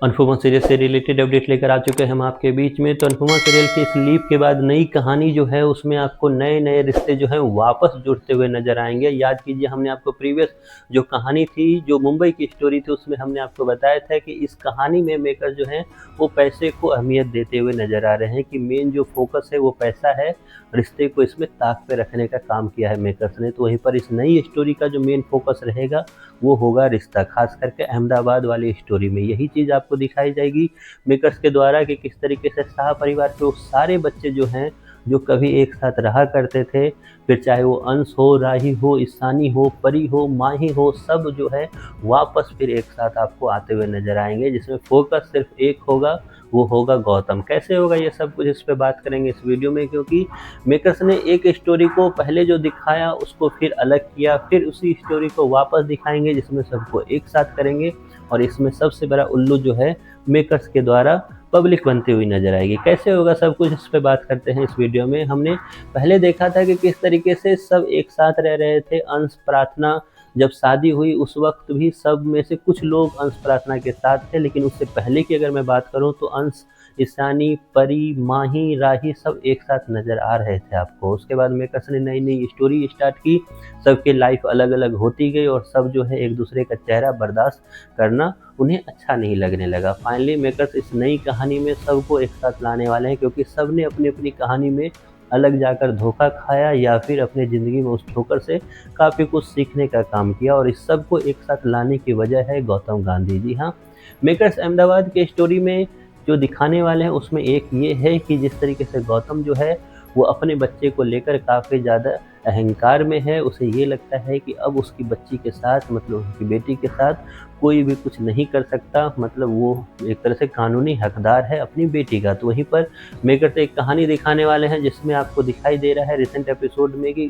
Anupama serial से related update लेकर आ चुके हैं हम आपके बीच में। तो अनुपमा सीरियल की इस लीप के बाद नई कहानी जो है उसमें आपको नए-नए रिश्ते जो हैं वापस जुड़ते हुए नज़र आएँगे। याद कीजिए हमने आपको प्रीवियस जो कहानी थी, जो मुंबई की स्टोरी थी, उसमें हमने आपको बताया था कि इस कहानी में मेकर जो हैं वो पैसे को अहमियत देते हुए नज़र आ रहे हैं कि मेन जो फ़ोकस है वो पैसा है, रिश्ते को इसमें ताक पे रखने का काम किया है मेकर्स ने। तो वहीं पर इस नई स्टोरी का जो मेन फ़ोकस रहेगा वो होगा रिश्ता, ख़ास करके अहमदाबाद वाली स्टोरी में। यही चीज़ आपको दिखाई जाएगी मेकर्स के द्वारा कि किस तरीके से शाह परिवार के वो सारे बच्चे जो हैं, जो कभी एक साथ रहा करते थे, फिर चाहे वो अंश हो, राही हो, ईशानी हो, परी हो, माही हो, सब जो है वापस फिर एक साथ आपको आते हुए नज़र आएँगे, जिसमें फ़ोकस सिर्फ़ एक होगा, वो होगा गौतम। कैसे होगा ये सब कुछ इस पे बात करेंगे इस वीडियो में, क्योंकि मेकर्स ने एक स्टोरी को पहले जो दिखाया उसको फिर अलग किया, फिर उसी स्टोरी को वापस दिखाएँगे जिसमें सबको एक साथ करेंगे। और इसमें सबसे बड़ा उल्लू जो है मेकर्स के द्वारा पब्लिक बनती हुई नज़र आएगी। कैसे होगा सब कुछ इस पे बात करते हैं इस वीडियो में। हमने पहले देखा था कि किस तरीके से सब एक साथ रह रहे थे। अंश, प्रार्थना, जब शादी हुई उस वक़्त भी सब में से कुछ लोग अंश प्रार्थना के साथ थे, लेकिन उससे पहले की अगर मैं बात करूँ तो अंश, ईशानी, परी, माही, राही सब एक साथ नज़र आ रहे थे आपको। उसके बाद मेकर्स ने नई-नई स्टोरी स्टार्ट की, सबकी लाइफ़ अलग-अलग होती गई और सब जो है एक दूसरे का चेहरा बर्दाश्त करना उन्हें अच्छा नहीं लगने लगा। फाइनली मेकर्स इस नई कहानी में सबको एक साथ लाने वाले हैं, क्योंकि सब ने अपनी-अपनी कहानी में अलग जाकर धोखा खाया या फिर अपनी ज़िंदगी में उस ठोकर से काफ़ी कुछ सीखने का काम किया, और इस सब को एक साथ लाने की वजह है गौतम गांधी। जी हाँ, मेकर्स अहमदाबाद के स्टोरी में जो दिखाने वाले हैं उसमें एक ये है कि जिस तरीके से गौतम जो है वो अपने बच्चे को लेकर काफ़ी ज़्यादा अहंकार में है। उसे ये लगता है कि अब उसकी बच्ची के साथ, मतलब उसकी बेटी के साथ कोई भी कुछ नहीं कर सकता, मतलब वो एक तरह से कानूनी हकदार है अपनी बेटी का। तो वहीं पर मेकर्स एक कहानी दिखाने वाले हैं जिसमें आपको दिखाई दे रहा है रिसेंट एपिसोड में कि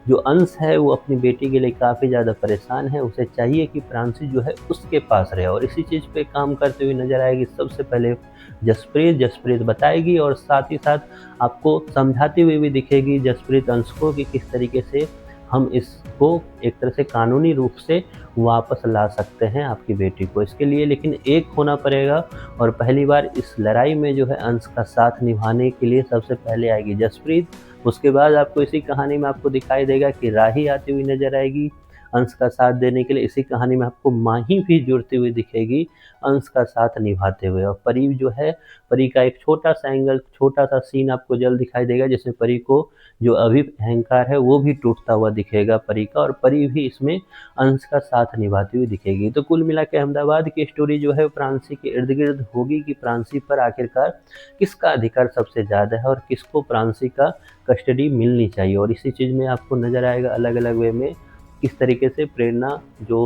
जो अंश है वो अपनी बेटी के लिए काफ़ी ज़्यादा परेशान है। उसे चाहिए कि प्रांशी जो है उसके पास रहे, और इसी चीज़ पे काम करते हुए नज़र आएगी सबसे पहले जसप्रीत बताएगी, और साथ ही साथ आपको समझाती हुई भी दिखेगी जसप्रीत अंश को कि किस तरीके से हम इसको एक तरह से कानूनी रूप से वापस ला सकते हैं आपकी बेटी को। इसके लिए लेकिन एक होना पड़ेगा, और पहली बार इस लड़ाई में जो है अंश का साथ निभाने के लिए सबसे पहले आएगी जसप्रीत। उसके बाद आपको इसी कहानी में आपको दिखाई देगा कि राही आती हुई नज़र आएगी अंश का साथ देने के लिए। इसी कहानी में आपको माही भी जुड़ती हुई दिखेगी अंश का साथ निभाते हुए। और परी जो है, परी का एक छोटा-सा एंगल, छोटा-सा सीन आपको जल्द दिखाई देगा जिसमें परी को जो अभी अहंकार है वो भी टूटता हुआ दिखेगा परी का, और परी भी इसमें अंश का साथ निभाती हुई दिखेगी। तो कुल मिला के अहमदाबाद की स्टोरी जो है प्रांशी के इर्द-गिर्द होगी कि प्रांशी पर आखिरकार किसका अधिकार सबसे ज़्यादा है और किसको प्रांशी का कस्टडी मिलनी चाहिए। और इसी चीज़ में आपको नज़र आएगा अलग-अलग वे में किस तरीके से प्रेरणा जो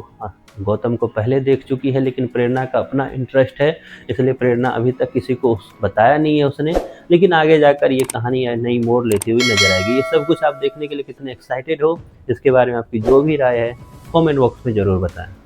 गौतम को पहले देख चुकी है, लेकिन प्रेरणा का अपना इंटरेस्ट है, इसलिए प्रेरणा अभी तक किसी को बताया नहीं है उसने, लेकिन आगे जाकर ये कहानी नई मोड़ लेती हुई नज़र आएगी। ये सब कुछ आप देखने के लिए कितने एक्साइटेड हो, इसके बारे में आपकी जो भी राय है कमेंट बॉक्स में ज़रूर बताएं।